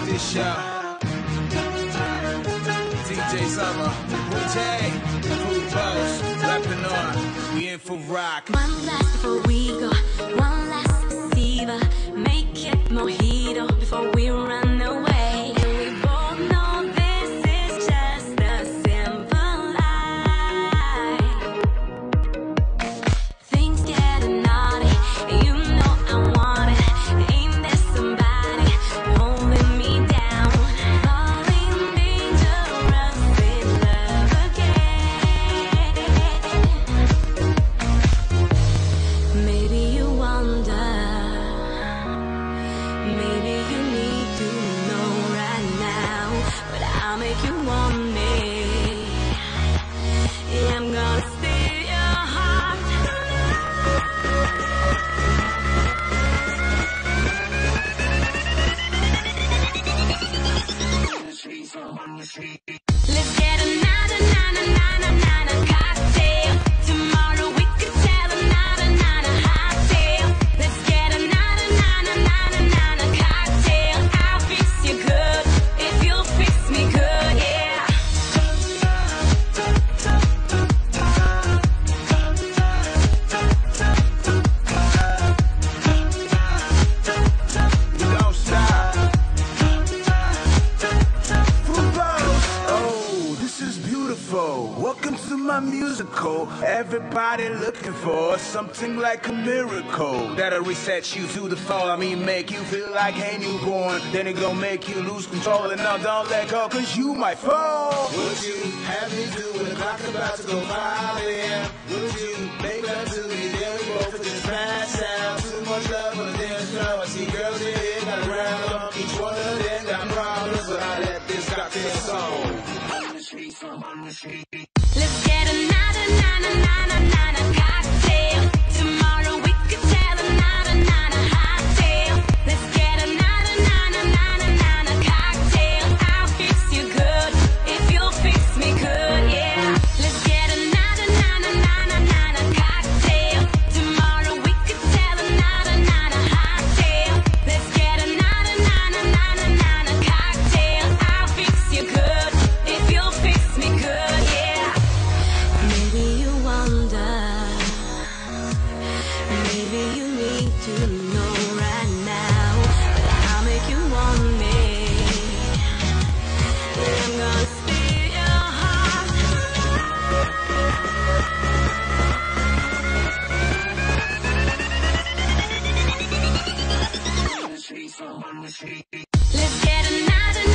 this show. DJ Summer, J, Food Boss, rapping on. We in for rock. One last before we go, one last deceiver. Make it mojito before we run away. And we both know this is just a simple lie. Things getting naughty, you know I want it. Ain't there somebody holding me down? Falling dangerous in love again. Maybe you wonder, maybe you need to know right now, but I'll make you want me. Yeah, I'm gonna steal your heart. Let's get another cocktail. Tomorrow we could tell another hot tale. Let's get another cocktail. I'll fix you good if you'll fix me good, yeah. We don't stop. Oh, this is beautiful. Welcome to my musical. Everybody looking for something like a miracle that'll reset you to the fall. I mean, make you feel like a newborn. Then it gon' make you lose control. And now don't let go, cause you might fall. Would you have me do when the clock about to go 5 a.m.? Would you make love to me? Then we both would just pass out. Too much love on the dance floor. I see girls in here got around them. Each one of them got problems, but I let this cocktail song. Let's get another cocktail. Tomorrow we could tell another hot tale. Let's get another cocktail. I'll fix you good if you'll fix me good, yeah. Let's get another cocktail. Tomorrow we could tell another hot tale. Let's get another cocktail. I'll fix you good if you'll fix me good, yeah. Maybe you wonder, maybe you need to know right now, but I'll make you want me. I'm gonna steal your heart. Let's get another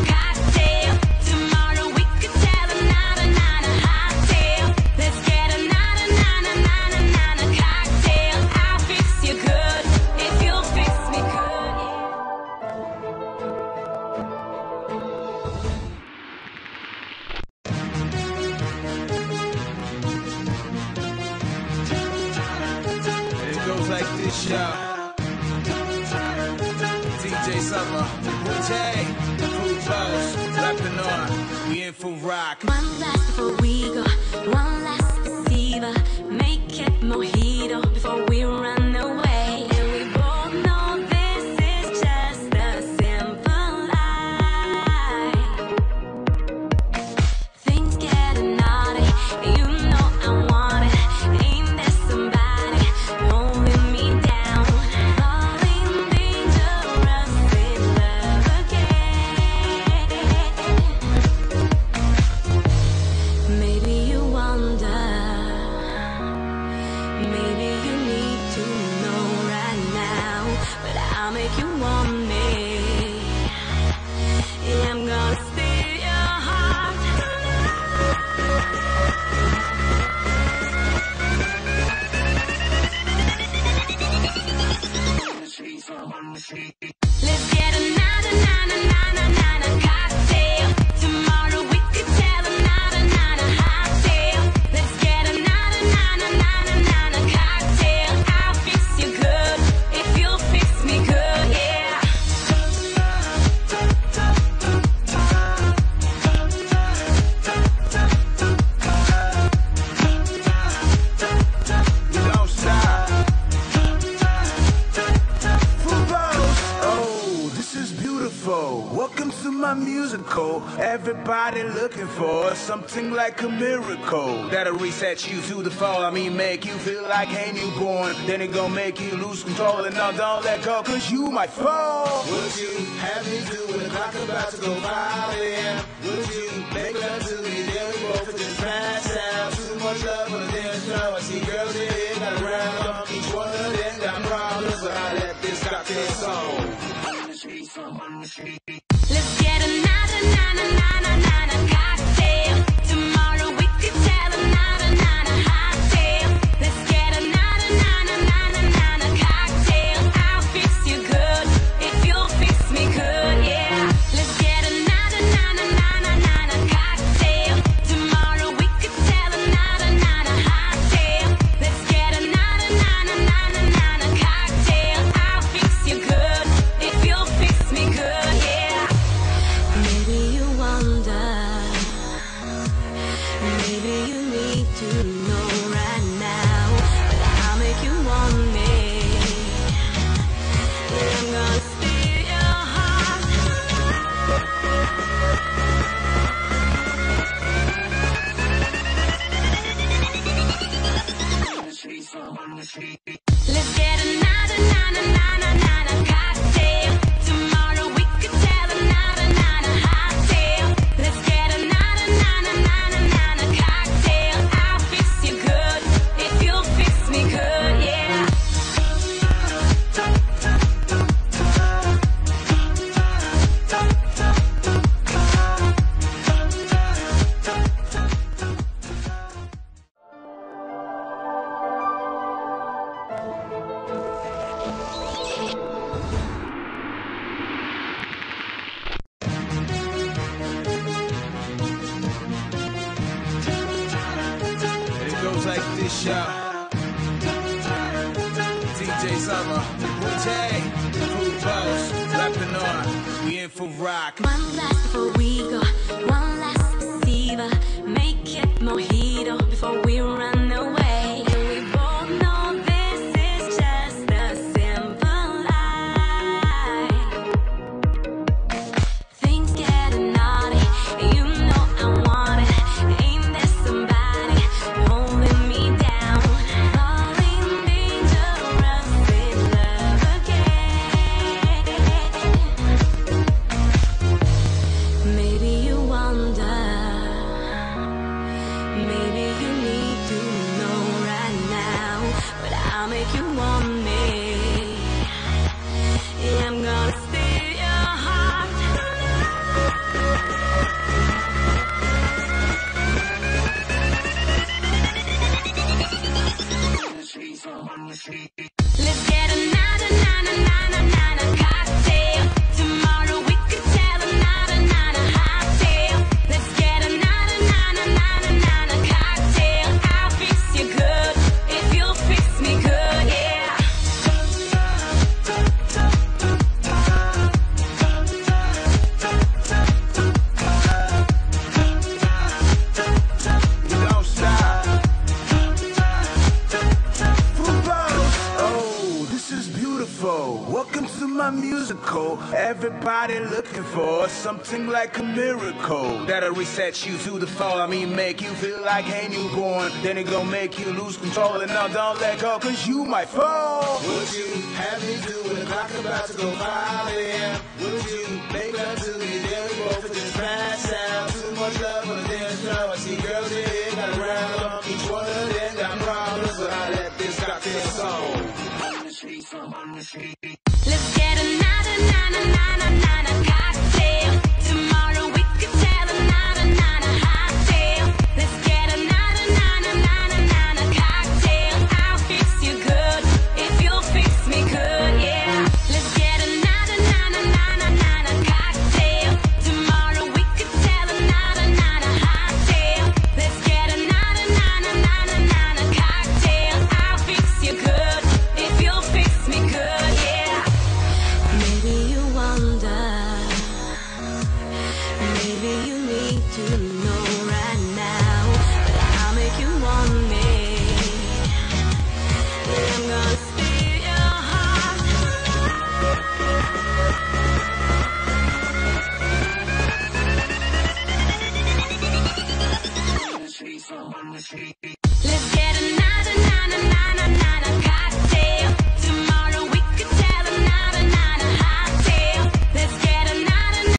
cocktail. Tomorrow we could tell another hot tale. Let's get another cocktail. I'll fix you good if you'll fix me good. It goes like this, y'all. DJ Summer, J, Food Boss, rapping on. We in for rock. One last before we go, one last deceiver. Make it mojito before we run away. And we both know this is just a simple lie. Things getting naughty, you know I want it. Ain't there somebody holding me down? Falling dangerous in love again. Maybe you wonder, maybe you need to know right now, but I'll make you want me. Yeah, I'm gonna steal your heart. Let's get another cocktail. Tomorrow we could tell another hot tale. Let's get another cocktail. I'll fix you good if you'll fix me good, yeah. musical. Everybody looking for something like a miracle that'll reset you to the fall. I mean, make you feel like a newborn. Then it gon' make you lose control. And now don't let go, cause you might fall. Would you have me do it? The clock about to go 5 a.m. Would you make love to me? Then we both just pass out. Too much love on the dance floor. I see girls in here got around on each one of them got problems, but I let this cocktail song. Let's get another cocktail. Tomorrow we could tell another hot tale. Let's get another cocktail. I'll fix you good if you'll fix me good, yeah. Let's get another cocktail. Tomorrow we could tell another hot tale. Let's get another cocktail. I'll fix you good if you'll fix me good, yeah. Maybe you wonder, maybe you need to know right now, but I'll make you want me. I'm gonna steal your heart. Let's get another cocktail. Tomorrow we could tell another hot tale. Let's get another cocktail. I'll fix you good if you'll fix me good, yeah. It goes like this, y'all. DJ Summer, Wu-Tang, Fruit Boss, rapping on. We in for rock. One last before we go, one last deceiver. Make it mojito before we run away. And we both know this is just a simple lie. Things getting naughty, you know I want it. Ain't there somebody holding me down? Falling dangerous in love again. Maybe you wonder, maybe you need to know right now, but I'll make you want me. Yeah, I'm gonna steal your heart. Let's get another cocktail. Tomorrow we could tell another hot tale. Let's get another cocktail. I'll fix you good if you'll fix me good, yeah. Don't stop. Fruit Boss. Oh, this is beautiful. Welcome to my musical. Everybody looking for something like a miracle that'll reset you to the fall. I mean, make you feel like a newborn. Then it gon' make you lose control. And now don't let go, cause you might fall. Would you have me do it? The clock about to go 5 a.m. Would you make love to me? Then we both just pass out. Too much love on the dance floor. I see girls in here got around on each one of them got problems, but I let this cocktail song. Let's get another cocktail. Tomorrow we could tell another hot tale. Let's get another cocktail. I'll fix you good if you'll fix me good, yeah. Let's get another cocktail. Tomorrow we could tell another hot tale. Let's get another cocktail. I'll fix you good if you'll fix me good, yeah. Maybe you wonder, maybe you need to know right now, but I'll make you want me. Yeah, I'm gonna steal your heart. Let's get a na na na na na na na.